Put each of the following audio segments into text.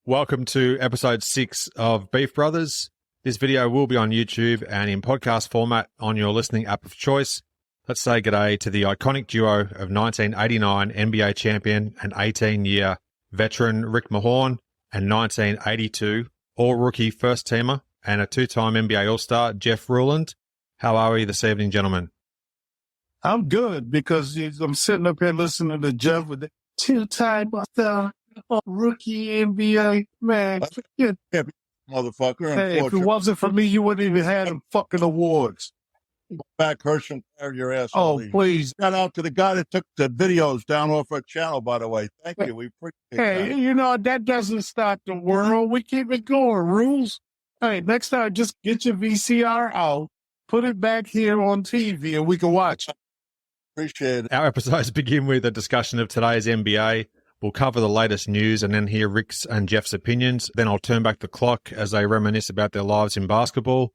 Welcome to episode 6 of Beef Brothers. This video will be on YouTube and in podcast format on your listening app of choice. Let's say g'day to the iconic duo of 1989 NBA champion and 18-year veteran Rick Mahorn and 1982 all-rookie first-teamer and a two-time NBA All-Star Jeff Ruland. How are we this evening, gentlemen? I'm good because I'm sitting up here listening to Jeff with the two-time rookie NBA, man. Motherfucker. Hey, if it wasn't for me, you wouldn't even have them fucking awards. Back Herschel, carry your ass. Oh, please. Shout out to the guy that took the videos down off our channel, by the way. Thank you. We appreciate that. You know, that doesn't stop the world. We keep it going. Rules. Hey, next time, just get your VCR out, put it back here on TV, and we can watch it. Appreciate it. Our episodes begin with a discussion of today's NBA. We'll cover the latest news and then hear Rick's and Jeff's opinions. Then I'll turn back the clock as they reminisce about their lives in basketball.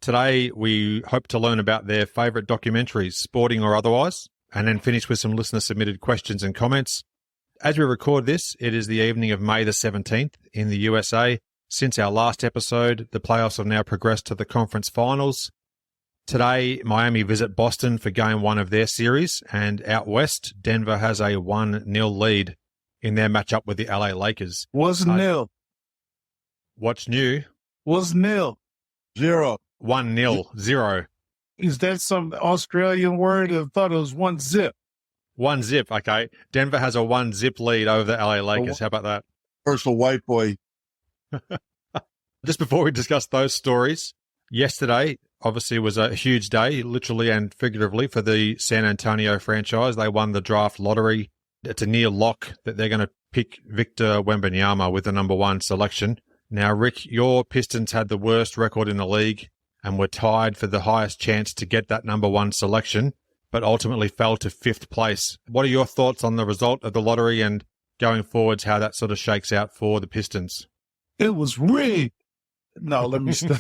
Today, we hope to learn about their favourite documentaries, sporting or otherwise, and then finish with some listener-submitted questions and comments. As we record this, it is the evening of May the 17th in the USA. Since our last episode, the playoffs have now progressed to the conference finals. Today, Miami visit Boston for Game 1 of their series, and out west, Denver has a 1-0 lead in their matchup with the LA Lakers. What's nil? What's new? What's nil? 0. 1-0, 0. Is that some Australian word? I thought it was 1-zip. 1-zip, okay. Denver has a 1-zip lead over the LA Lakers. How about that? Herschel white boy. Just before we discuss those stories, yesterday obviously was a huge day, literally and figuratively, for the San Antonio franchise. They won the draft lottery. It's a near lock that they're going to pick Victor Wembanyama with the number 1 selection. Now, Rick, your Pistons had the worst record in the league and were tied for the highest chance to get that number 1 selection, but ultimately fell to 5th place. What are your thoughts on the result of the lottery and going forwards, how that sort of shakes out for the Pistons? It was rigged. No, let me stop.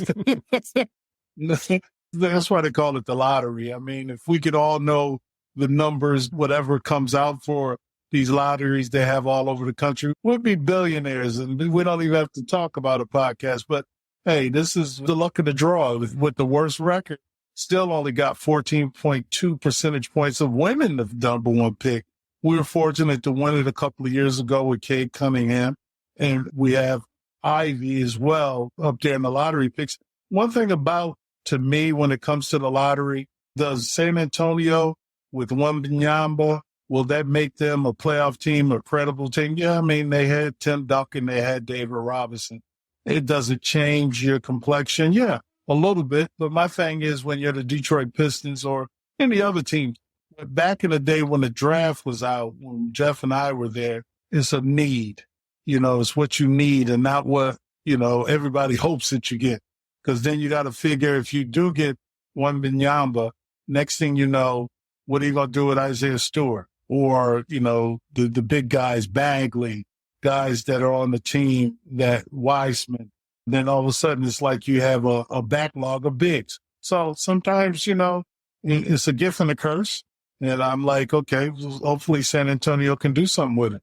That's why they call it the lottery. I mean, if we could all know the numbers, whatever comes out for these lotteries they have all over the country, we'd be billionaires, and we don't even have to talk about a podcast. But hey, this is the luck of the draw with the worst record. Still only got 14.2 percentage points of women the number 1 pick. We were fortunate to win it a couple of years ago with Cade Cunningham, and we have Ivy as well up there in the lottery picks. One thing about, to me, when it comes to the lottery, does San Antonio with Wembanyama, will that make them a playoff team, a credible team? Yeah, I mean, they had Tim Duncan, they had David Robinson. It doesn't change your complexion. Yeah, a little bit. But my thing is when you're the Detroit Pistons or any other team, back in the day when the draft was out, when Jeff and I were there, it's a need. You know, it's what you need and not what, everybody hopes that you get. Because then you got to figure if you do get Wembanyama, next thing you know, what are you going to do with Isaiah Stewart? Or, the big guys, Bagley, guys that are on the team, that Wiseman. Then all of a sudden, it's like you have a backlog of bigs. So sometimes, it's a gift and a curse. And I'm like, okay, hopefully San Antonio can do something with it.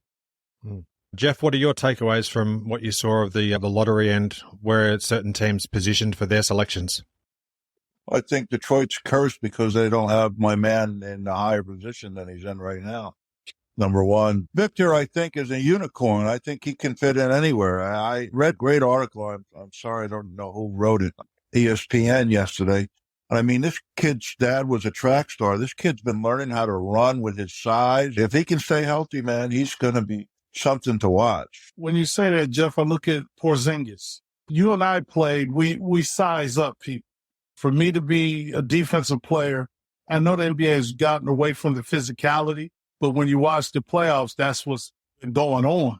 Jeff, what are your takeaways from what you saw of the lottery and where certain teams positioned for their selections? I think Detroit's cursed because they don't have my man in a higher position than he's in right now. Number 1. Victor, I think, is a unicorn. I think he can fit in anywhere. I read a great article. I'm sorry, I don't know who wrote it. ESPN yesterday. I mean, this kid's dad was a track star. This kid's been learning how to run with his size. If he can stay healthy, man, he's going to be something to watch. When you say that, Jeff, I look at Porzingis. You and I played, we size up people. For me to be a defensive player, I know the NBA has gotten away from the physicality, but when you watch the playoffs, that's what's been going on.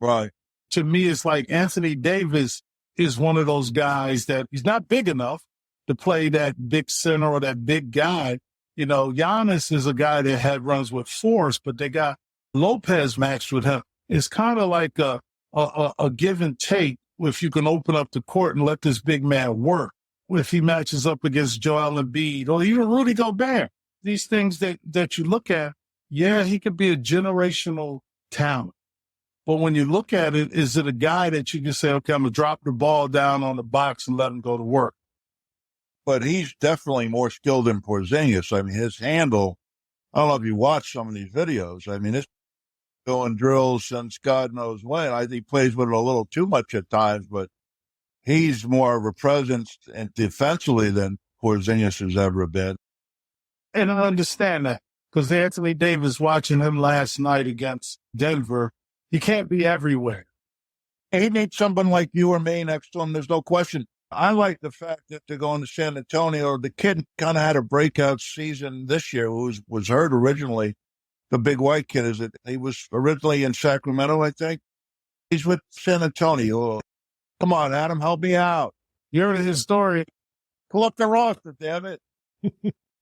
Right. To me, it's like Anthony Davis is one of those guys that he's not big enough to play that big center or that big guy. Giannis is a guy that runs with force, but they got Lopez matched with him. It's kind of like a give and take if you can open up the court and let this big man work. If he matches up against Joel Embiid or even Rudy Gobert, these things that you look at, yeah, he could be a generational talent. But when you look at it, is it a guy that you can say, okay, I'm going to drop the ball down on the box and let him go to work? But he's definitely more skilled than Porzingis. I mean, his handle, I don't know if you watch some of these videos. I mean, it's going drills since God knows when. I think he plays with it a little too much at times, but he's more of a presence and defensively than Porzingis has ever been. And I understand that because Anthony Davis watching him last night against Denver, he can't be everywhere. He needs someone like you or me next to him. There's no question. I like the fact that they're going to San Antonio. The kid kind of had a breakout season this year, who was hurt originally. The big white kid, he was originally in Sacramento, I think. He's with San Antonio. Come on, Adam, help me out. You're the historian. Pull up the roster, damn it.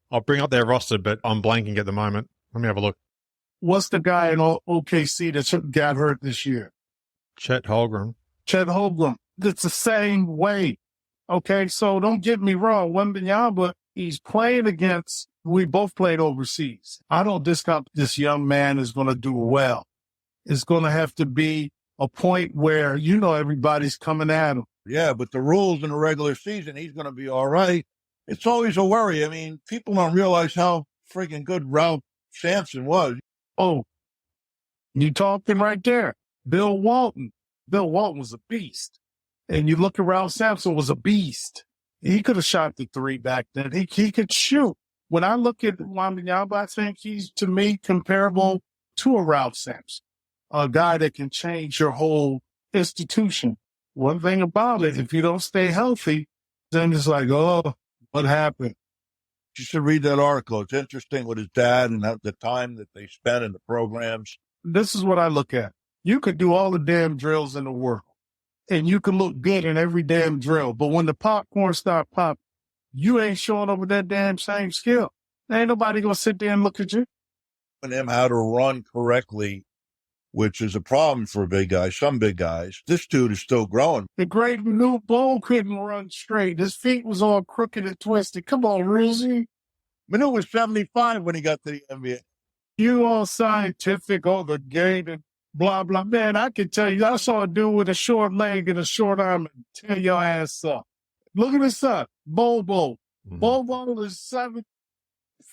I'll bring up their roster, but I'm blanking at the moment. Let me have a look. What's the guy in OKC that got hurt this year? Chet Holmgren. Chet Holmgren. It's the same way. Okay, so don't get me wrong. Wemby, he's playing against, we both played overseas. I don't discount this young man is going to do well. It's going to have to be a point where, everybody's coming at him. Yeah, but the rules in the regular season, he's going to be all right. It's always a worry. I mean, people don't realize how freaking good Ralph Sampson was. Oh, you talking right there. Bill Walton. Bill Walton was a beast. And you look at Ralph Sampson was a beast. He could have shot the three back then. He could shoot. When I look at Wemby, I think he's, to me, comparable to a Ralph Sampson, a guy that can change your whole institution. One thing about it, if you don't stay healthy, then it's like, oh, what happened? You should read that article. It's interesting with his dad and the time that they spent in the programs. This is what I look at. You could do all the damn drills in the world, and you can look good in every damn drill. But when the popcorn start popping, you ain't showing up with that damn same skill. There ain't nobody going to sit there and look at you. And him how to run correctly, which is a problem for big guys, some big guys. This dude is still growing. The great Manute Bol couldn't run straight. His feet was all crooked and twisted. Come on, Ruzy. Manute was 75 when he got to the NBA. You all scientific, the game and blah, blah. Man, I can tell you, I saw a dude with a short leg and a short arm and tear your ass up. Look at this up. Bol. Mm-hmm. Bol is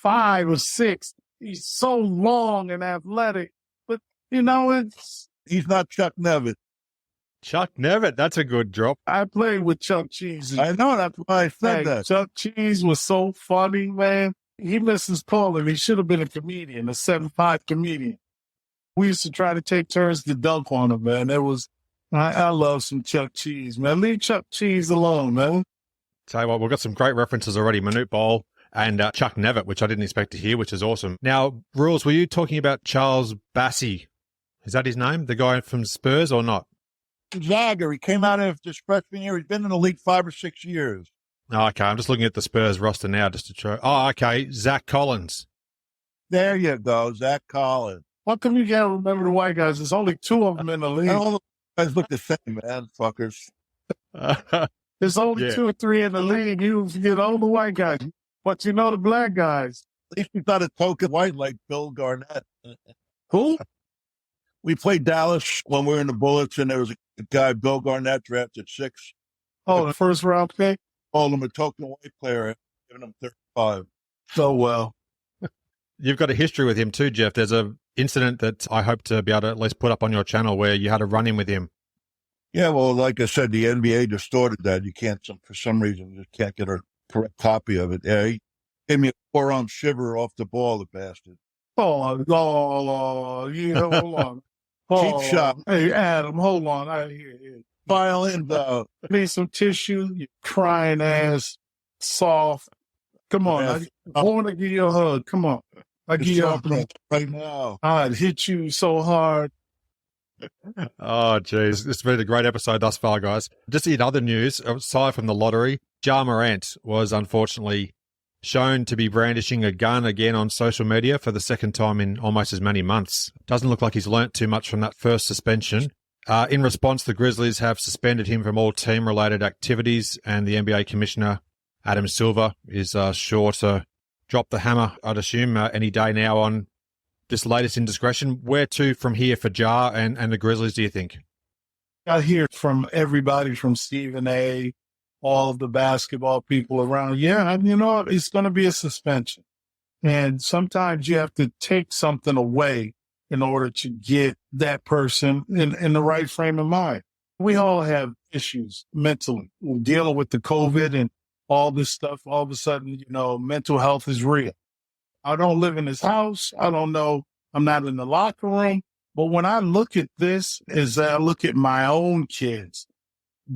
7'5" or 6. He's so long and athletic. But, he's not Chuck Nevitt. Chuck Nevitt, that's a good drop. I played with Chuck Cheese. I know, that's why I said that. Chuck Cheese was so funny, man. He misses calling. He should have been a comedian, a 7'5" comedian. We used to try to take turns to dunk on him, man. I love some Chuck Cheese, man. Leave Chuck Cheese alone, man. Tell you what, we've got some great references already. Manute Bol and Chuck Nevitt, which I didn't expect to hear, which is awesome. Now, Rules, were you talking about Charles Bassey? Is that his name? The guy from Spurs or not? Jagger. He came out of his freshman year. He's been in the league 5 or 6 years. Oh, okay, I'm just looking at the Spurs roster now just to try. Oh, okay, Zach Collins. There you go, Zach Collins. How come you can't remember the white guys? There's only 2 of them in the league. All the guys look the same, man, fuckers. There's only 2 or 3 in the league. You forget all the white guys. But the black guys. At least we thought a token white like Bill Garnett. Who? We played Dallas when we were in the Bullets, and there was a guy, Bill Garnett, drafted 6. Oh, the first round pick? Called him a token white player, giving him 35. So well. You've got a history with him too, Jeff. There's a incident that I hope to be able to at least put up on your channel where you had a run-in with him. Yeah, well, like I said, the NBA distorted that. You can't, for some reason, just can't get a correct copy of it. Yeah, he gave me a forearm shiver off the ball, the bastard. Hold on. Cheap shot. Hey, Adam, hold on. I hear you. Violin, though. Need some tissue, you crying ass, soft. Come on. I want to give you a hug. Come on. I give you a hug right now. I'd hit you so hard. Oh, geez. It's been a great episode thus far, guys. Just in other news, aside from the lottery, Morant was unfortunately shown to be brandishing a gun again on social media for the second time in almost as many months. Doesn't look like he's learnt too much from that first suspension. In response, the Grizzlies have suspended him from all team-related activities, and the NBA Commissioner, Adam Silver, is sure to drop the hammer, I'd assume, any day now on this latest indiscretion. Where to from here for Ja and the Grizzlies, do you think? I hear from everybody from Stephen A., all of the basketball people around. Yeah, it's going to be a suspension. And sometimes you have to take something away in order to get that person in the right frame of mind. We all have issues mentally. We're dealing with the COVID and all this stuff. All of a sudden, mental health is real. I don't live in this house. I don't know. I'm not in the locker room. But when I look at this, as I look at my own kids,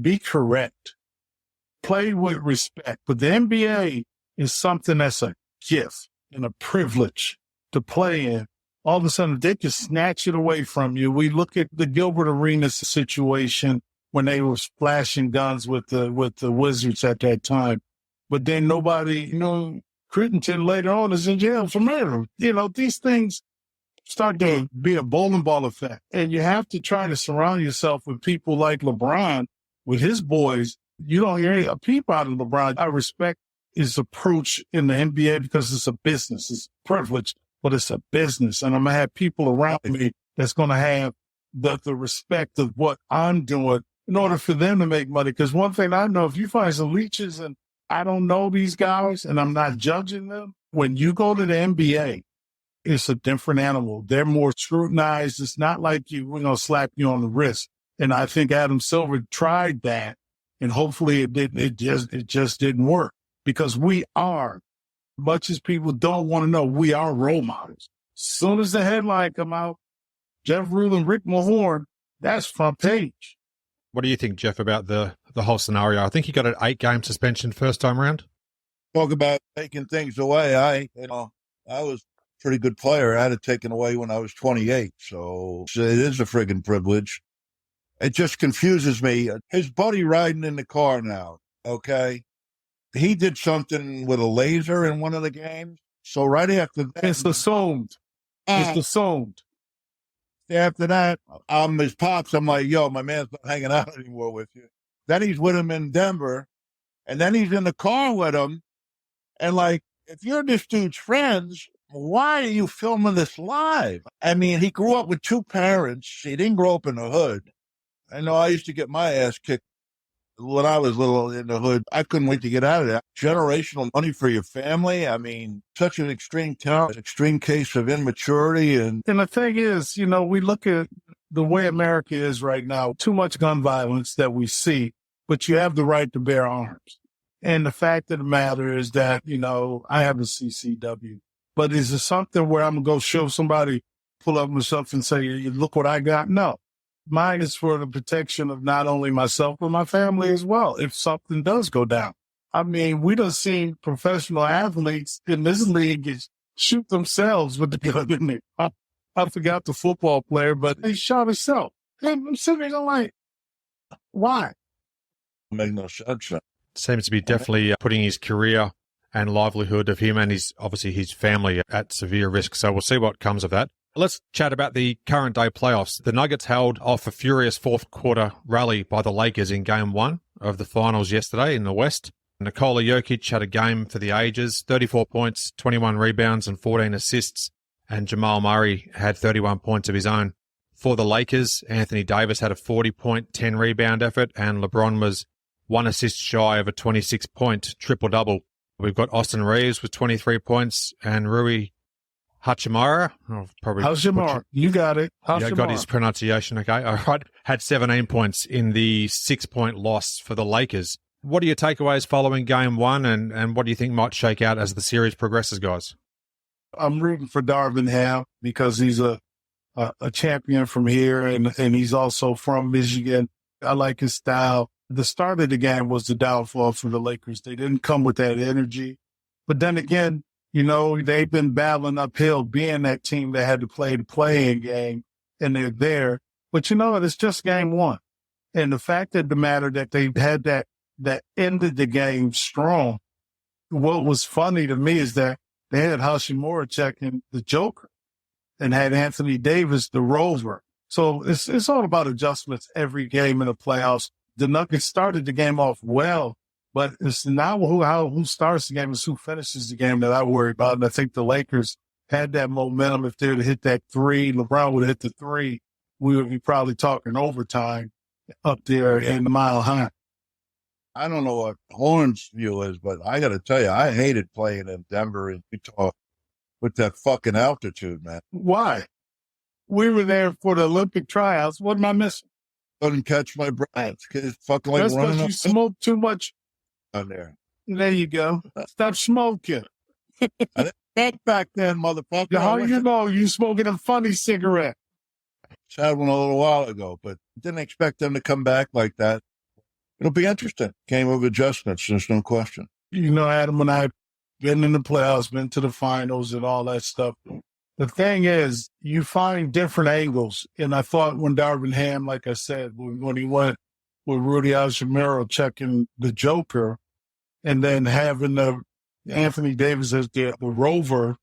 be correct. Play with respect. But the NBA is something that's a gift and a privilege to play in. All of a sudden, they just snatch it away from you. We look at the Gilbert Arenas situation when they were flashing guns with the Wizards at that time. But then nobody, Crittenton later on is in jail for murder. These things start to be a bowling ball effect. And you have to try to surround yourself with people like LeBron, with his boys. You don't hear a peep out of LeBron. I respect his approach in the NBA because it's a business. It's a privilege, but it's a business. And I'm going to have people around me that's going to have the respect of what I'm doing in order for them to make money. Because one thing I know, if you find some leeches and I don't know these guys and I'm not judging them, when you go to the NBA, it's a different animal. They're more scrutinized. It's not like we're going to slap you on the wrist. And I think Adam Silver tried that, and hopefully it just didn't work, because we are, much as people don't want to know, we are role models. As soon as the headline come out, Jeff Ruland, Rick Mahorn, that's front page. What do you think, Jeff, about the whole scenario? I think he got an 8-game suspension first time around. Talk about taking things away. I was a pretty good player. I had it taken away when I was 28, so it is a friggin' privilege. It just confuses me. His buddy riding in the car now, okay? He did something with a laser in one of the games. So right after that... It's assumed. It's assumed. After that, I'm his pops. I'm like, yo, my man's not hanging out anymore with you. Then he's with him in Denver. And then he's in the car with him. And like, if you're this dude's friends, why are you filming this live? I mean, he grew up with 2 parents. He didn't grow up in the hood. I know I used to get my ass kicked when I was little in the hood. I couldn't wait to get out of that. Generational money for your family. I mean, such an extreme talent, extreme case of immaturity. And the thing is, we look at the way America is right now, too much gun violence that we see, but you have the right to bear arms. And the fact of the matter is that, I have a CCW, but is it something where I'm going to go show somebody, pull up myself and say, look what I got? No. Mine is for the protection of not only myself, but my family as well, if something does go down. I mean, we done seen professional athletes in this league shoot themselves with the gun in it. I forgot the football player, but he shot himself. I'm sitting there like, why? Make no sense. Seems to be definitely putting his career and livelihood of him and his family at severe risk. So we'll see what comes of that. Let's chat about the current day playoffs. The Nuggets held off a furious fourth quarter rally by the Lakers in Game 1 of the finals yesterday in the West. Nikola Jokic had a game for the ages, 34 points, 21 rebounds and 14 assists. And Jamal Murray had 31 points of his own. For the Lakers, Anthony Davis had a 40-point, 10-rebound effort, and LeBron was 1 assist shy of a 26-point triple-double. We've got Austin Reeves with 23 points and Rui Hachimura. Hachimura. You got it. Yeah, got his pronunciation okay. All right. Had 17 points in the 6-point loss for the Lakers. What are your takeaways following Game 1 and what do you think might shake out as the series progresses, guys? I'm rooting for Darvin Ham because he's a champion from here and he's also from Michigan. I like his style. The start of the game was the downfall for the Lakers. They didn't come with that energy. But then again, they've been battling uphill being that team that had to play the playing game, and they're there. But it's just Game 1. And the fact of the matter that they had that ended the game strong. What was funny to me is that they had Hachimura checking the Joker and had Anthony Davis the rover. So it's all about adjustments every game in the playoffs. The Nuggets started the game off well, but it's now who starts the game is who finishes the game that I worry about. And I think the Lakers had that momentum. If they would have hit that three, LeBron would have hit the three, we would be probably talking overtime up there in the Mile High. I don't know what Horn's view is, but I got to tell you, I hated playing in Denver and Utah with that fucking altitude, man. Why? We were there for the Olympic tryouts. What am I missing? Couldn't catch my breath. It's fucking like That's running because up you smoke too much. on there. There you go. Stop smoking. I didn't back then, motherfucker. How you know you smoking a funny cigarette? Just had one a little while ago, but didn't expect them to come back like that. It'll be interesting. Game of adjustments, there's no question. You know, Adam and I have been in the playoffs, been to the finals and all that stuff. The thing is, you find different angles. And I thought when Darvin Ham, like I said, when he went with Rudy Algemiro checking the Joker and then having the Anthony Davis as the rover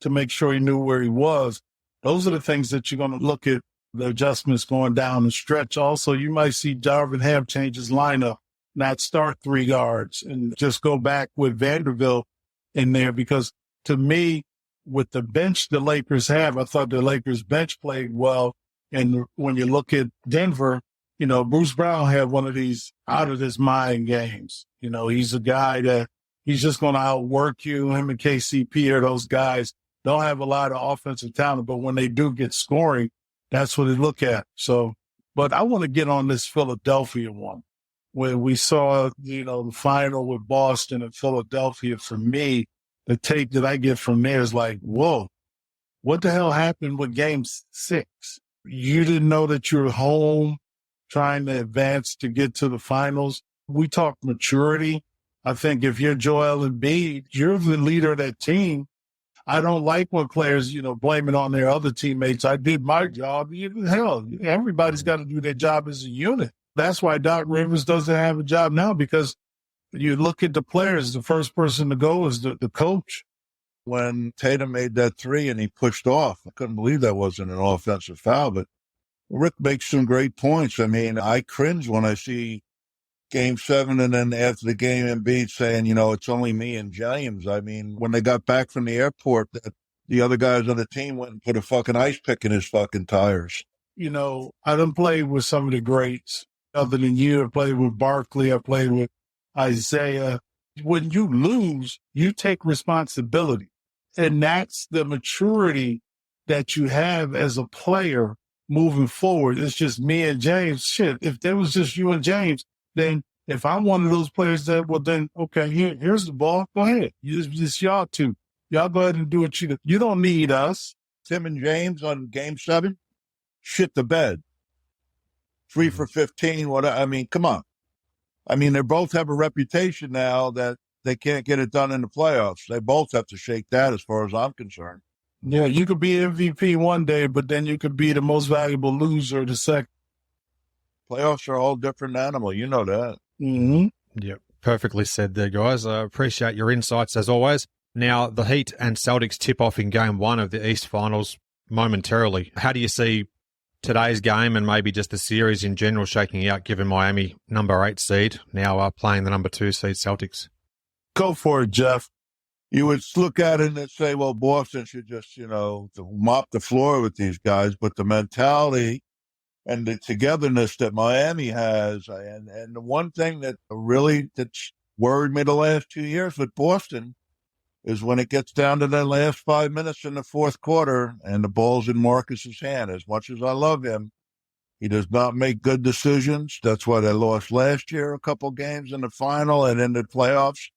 to make sure he knew where he was, those are the things that you're going to look at, the adjustments going down the stretch. Also, you might see Darvin Ham change his lineup, not start three guards, and just go back with Vanderbilt in there. Because to me, with the bench the Lakers have, I thought the Lakers bench played well. And when you look at Denver, you know, Bruce Brown had one of these out of his mind games. You know, he's a guy that he's just going to outwork you. Him and KCP are those guys. Don't have a lot of offensive talent, but when they do get scoring, that's what they look at. So, but I want to get on this Philadelphia one where we saw, you know, the final with Boston and Philadelphia. For me, the take that I get from there is like, whoa, what the hell happened with game 6? You didn't know that you were home trying to advance to get to the finals. We talk maturity. I think if you're Joel Embiid, you're the leader of that team. I don't like when players, you know, blame it on their other teammates. I did my job. Hell, everybody's got to do their job as a unit. That's why Doc Rivers doesn't have a job now, because you look at the players, the first person to go is the coach. When Tatum made that three and he pushed off, I couldn't believe that wasn't an offensive foul, but Rick makes some great points. I mean, I cringe when I see Game 7 and then after the game, Embiid saying, you know, it's only me and James. I mean, when they got back from the airport, the other guys on the team went and put a fucking ice pick in his fucking tires. You know, I done played with some of the greats. Other than you, I played with Barkley, I played with Isiah. When you lose, you take responsibility. And that's the maturity that you have as a player moving forward. It's just me and James. Shit, if there was just you and James, then if I'm one of those players that, well, then, okay, here's the ball. Go ahead. It's y'all two. Y'all go ahead and do what you don't need us. Tim and James on Game 7, shit the bed. 3 for 15. I mean, come on. I mean, they both have a reputation now that they can't get it done in the playoffs. They both have to shake that as far as I'm concerned. Yeah, you could be MVP one day, but then you could be the most valuable loser the second. Playoffs are a whole different animal. You know that. Mm-hmm. Yep. Perfectly said there, guys. I appreciate your insights as always. Now, the Heat and Celtics tip off in Game 1 of the East Finals momentarily. How do you see today's game and maybe just the series in general shaking out, given Miami number 8 seed, now playing the number 2 seed Celtics? Go for it, Jeff. You would look at it and say, well, Boston should just, you know, mop the floor with these guys. But the mentality and the togetherness that Miami has, and the one thing that really that's worried me the last 2 years with Boston is when it gets down to the last 5 minutes in the fourth quarter and the ball's in Marcus's hand. As much as I love him, he does not make good decisions. That's why they lost last year, a couple games in the final and in the playoffs.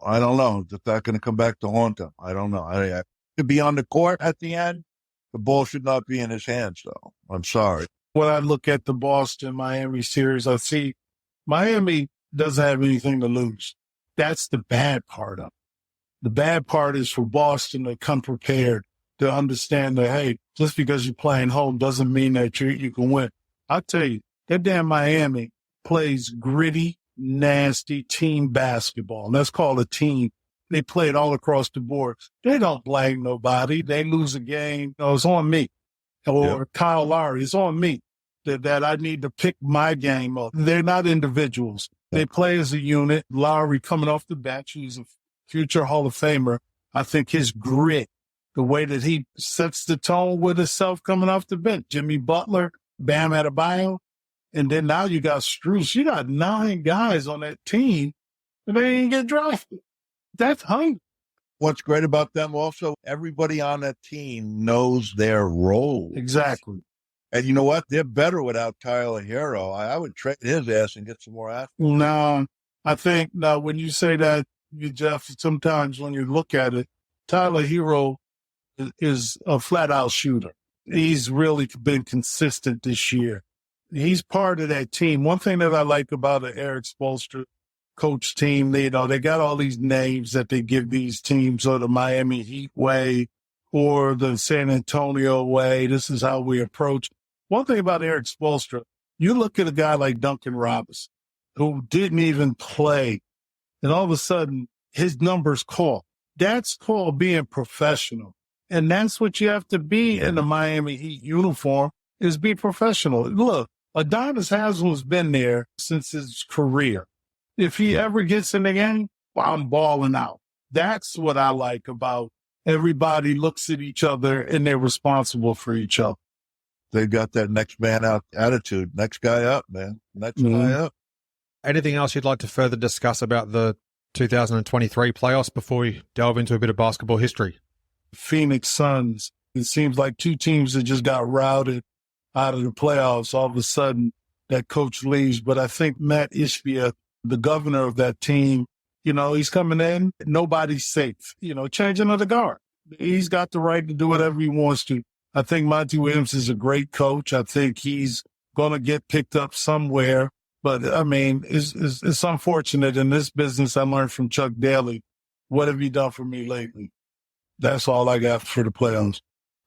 I don't know. Is that going to come back to haunt him? I don't know. I could be on the court at the end. The ball should not be in his hands, though. I'm sorry. When I look at the Boston-Miami series, I see Miami doesn't have anything to lose. That's the bad part of it. The bad part is for Boston to come prepared, to understand that, hey, just because you're playing home doesn't mean that you can win. I'll tell you, that damn Miami plays gritty, nasty team basketball. Let's call it a team. They play it all across the board. They don't blame nobody. They lose a game. Oh, it's on me. Or Kyle Lowry, it's on me that I need to pick my game up. They're not individuals. They play as a unit. Lowry coming off the bench, he's a future Hall of Famer. I think his grit the way that he sets the tone with himself coming off the bench. Jimmy Butler, Bam Adebayo, and then now you got Strus. You got 9 guys on that team, and they didn't get drafted. That's hungry. What's great about them also, everybody on that team knows their role. Exactly. And you know what? They're better without Tyler Herro. I would trade his ass and get some more athletes. No, I think now when you say that, Jeff, sometimes when you look at it, Tyler Herro is a flat-out shooter. He's really been consistent this year. He's part of that team. One thing that I like about the Erik Spoelstra coach team, they got all these names that they give these teams, or the Miami Heat way or the San Antonio way. This is how we approach. One thing about Erik Spoelstra, you look at a guy like Duncan Robinson, who didn't even play, and all of a sudden his numbers call. That's called being professional. And that's what you have to be in the Miami Heat uniform, is be professional. Look, Adonis Haslam's been there since his career. If he ever gets in the game, well, I'm balling out. That's what I like about everybody looks at each other and they're responsible for each other. They've got that next man out attitude. Next guy up, man. Next guy up. Anything else you'd like to further discuss about the 2023 playoffs before we delve into a bit of basketball history? Phoenix Suns. It seems like 2 teams that just got routed out of the playoffs. All of a sudden, that coach leaves. But I think Matt Ishbia, the governor of that team, he's coming in. Nobody's safe. Changing of the guard. He's got the right to do whatever he wants to. I think Monty Williams is a great coach. I think he's going to get picked up somewhere. But, I mean, it's unfortunate in this business. I learned from Chuck Daly. What have you done for me lately? That's all I got for the playoffs.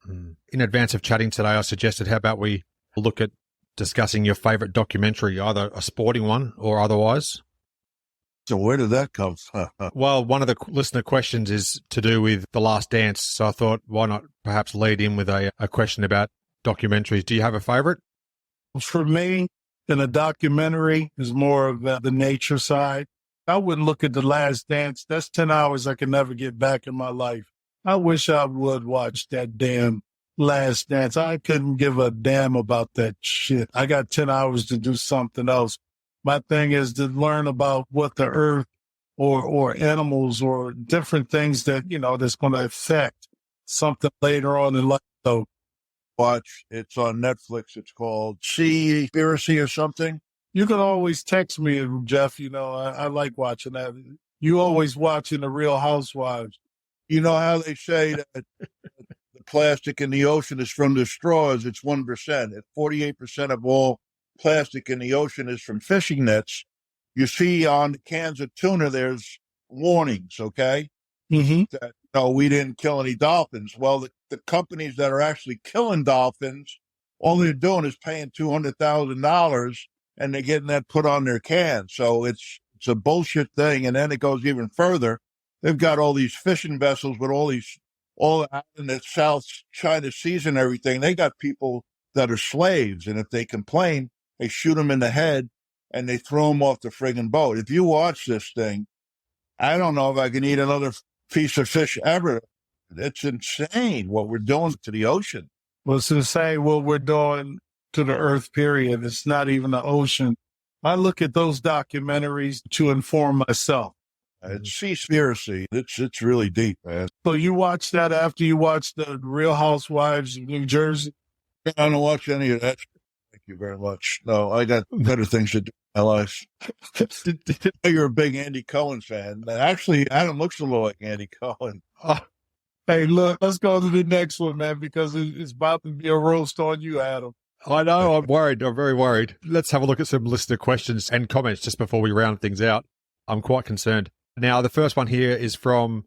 In advance of chatting today, I suggested, how about we look at discussing your favorite documentary, either a sporting one or otherwise? So where did that come from? Well, one of the listener questions is to do with The Last Dance. So I thought, why not perhaps lead in with a question about documentaries? Do you have a favorite? For me, in a documentary is more of the nature side. I wouldn't look at The Last Dance. That's 10 hours I can never get back in my life. I wish I would watch that damn Last Dance. I couldn't give a damn about that shit. I got 10 hours to do something else. My thing is to learn about what the earth or animals or different things that, that's going to affect something later on in life. So watch, it's on Netflix. It's called Seaspiracy or something. You can always text me, Jeff. I like watching that. You always watching The Real Housewives. You know how they say that the plastic in the ocean is from the straws? It's 1%. 48% of all plastic in the ocean is from fishing nets. You see on the cans of tuna, there's warnings, okay? Mm-hmm. That, we didn't kill any dolphins. Well, the companies that are actually killing dolphins, all they're doing is paying $200,000 and they're getting that put on their cans. So it's a bullshit thing. And then it goes even further. They've got all these fishing vessels with all out in the South China Seas and everything. They got people that are slaves. And if they complain, they shoot them in the head and they throw them off the friggin' boat. If you watch this thing, I don't know if I can eat another piece of fish ever. It's insane what we're doing to the ocean. Well, it's insane what we're doing to the earth, period. It's not even the ocean. I look at those documentaries to inform myself. It's Seaspiracy. It's really deep, man. So you watched that after you watched The Real Housewives of New Jersey? I don't watch any of that. Thank you very much. No, I got better things to do in my life. You're a big Andy Cohen fan. Actually, Adam looks a little like Andy Cohen. Hey, look, let's go to the next one, man, because it's about to be a roast on you, Adam. I know. I'm worried. I'm very worried. Let's have a look at some listener questions and comments just before we round things out. I'm quite concerned. Now, the first one here is from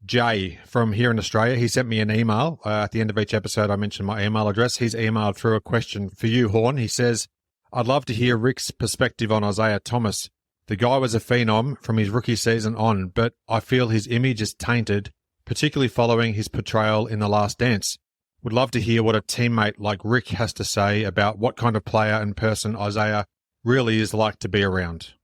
Jay from here in Australia. He sent me an email. At the end of each episode, I mentioned my email address. He's emailed through a question for you, Horn. He says, I'd love to hear Rick's perspective on Isiah Thomas. The guy was a phenom from his rookie season on, but I feel his image is tainted, particularly following his portrayal in The Last Dance. Would love to hear what a teammate like Rick has to say about what kind of player and person Isiah really is like to be around.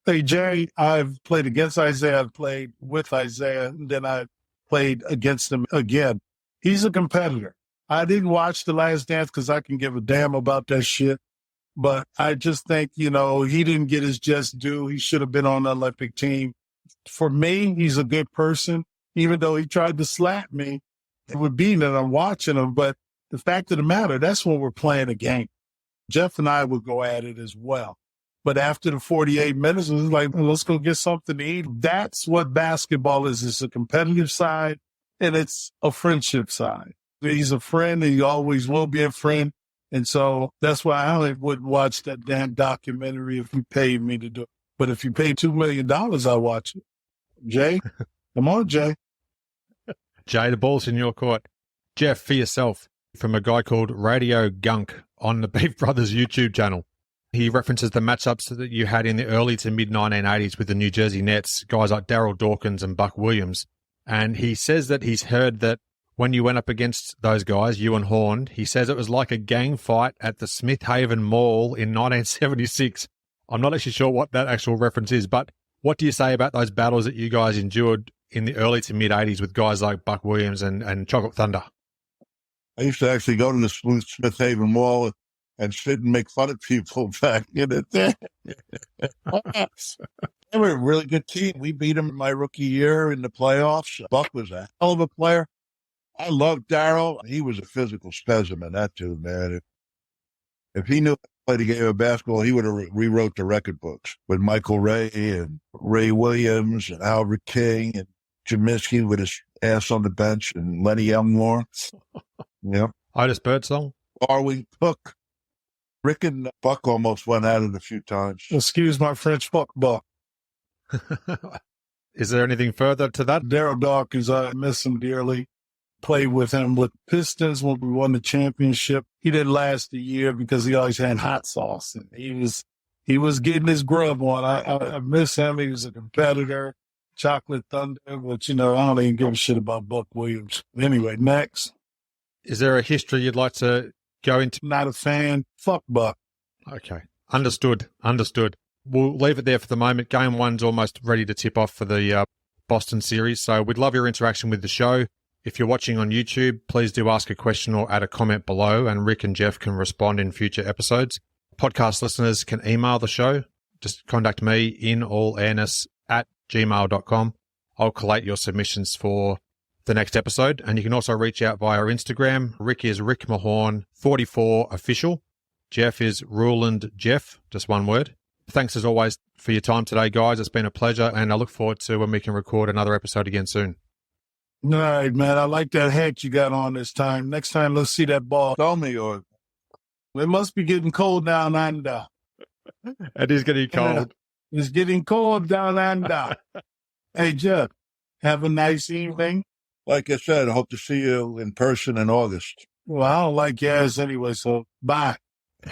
Hey, Jay, I've played against Isiah. I've played with Isiah, and then I played against him again. He's a competitor. I didn't watch The Last Dance because I can give a damn about that shit. But I just think, he didn't get his just due. He should have been on the Olympic team. For me, he's a good person, even though he tried to slap me. It would be that I'm watching him. But the fact of the matter, that's when we're playing a game. Jeff and I would go at it as well. But after the 48 minutes, it was like, let's go get something to eat. That's what basketball is. It's a competitive side, and it's a friendship side. He's a friend, and he always will be a friend. And so that's why I wouldn't watch that damn documentary if you paid me to do it. But if you pay $2 million, I'll watch it. Jay? Come on, Jay. Jay, the ball's in your court. Jeff, for yourself, from a guy called Radio Gunk on the Beef Brothers YouTube channel. He references the matchups that you had in the early to mid-1980s with the New Jersey Nets, guys like Darryl Dawkins and Buck Williams. And he says that he's heard that when you went up against those guys, you and Horn, he says it was like a gang fight at the Smith Haven Mall in 1976. I'm not actually sure what that actual reference is, but what do you say about those battles that you guys endured in the early to mid-80s with guys like Buck Williams and Chocolate Thunder? I used to actually go to the Smith Haven Mall and sit and make fun of people back in the day. They were a really good team. We beat them in my rookie year in the playoffs. Buck was a hell of a player. I loved Darryl. He was a physical specimen, that dude, man. If he knew how to play the game of basketball, he would have rewrote the record books with Michael Ray and Ray Williams and Albert King and Jaminsky with his ass on the bench and Lenny Elmore. Yeah. Otis Birdsong. Arwing Cook. Rick and Buck almost went at it a few times. Excuse my French, fuck Buck. Is there anything further to that? Darryl Dawkins, I miss him dearly. Played with him with Pistons when we won the championship. He didn't last a year because he always had hot sauce. And he was getting his grub on. I miss him. He was a competitor. Chocolate Thunder, but I don't even give a shit about Buck Williams. Anyway, next. Is there a history you'd like to go into? Not a fan. Fuck Buck. Okay. Understood. We'll leave it there for the moment. Game one's almost ready to tip off for the Boston series, so we'd love your interaction with the show. If you're watching on YouTube, please do ask a question or add a comment below, and Rick and Jeff can respond in future episodes. Podcast listeners can email the show. Just contact me in all airness at gmail.com. I'll collate your submissions for the next episode, and you can also reach out via Instagram. Rick is Rick Mahorn 44 official. Jeff is Ruland Jeff, just one word. Thanks as always for your time today, guys. It's been a pleasure, and I look forward to when we can record another episode again soon. All right, man. I like that hat you got on this time. Next time, let's see that ball. Tell me, or it must be getting cold down under. It is getting cold. Yeah, it's getting cold down under. Hey, Jeff, have a nice evening. like I said, I hope to see you in person in August. Well, I don't like gas anyway, so bye.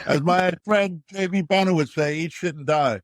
As my friend J.B. Bonner would say, eat shit and die.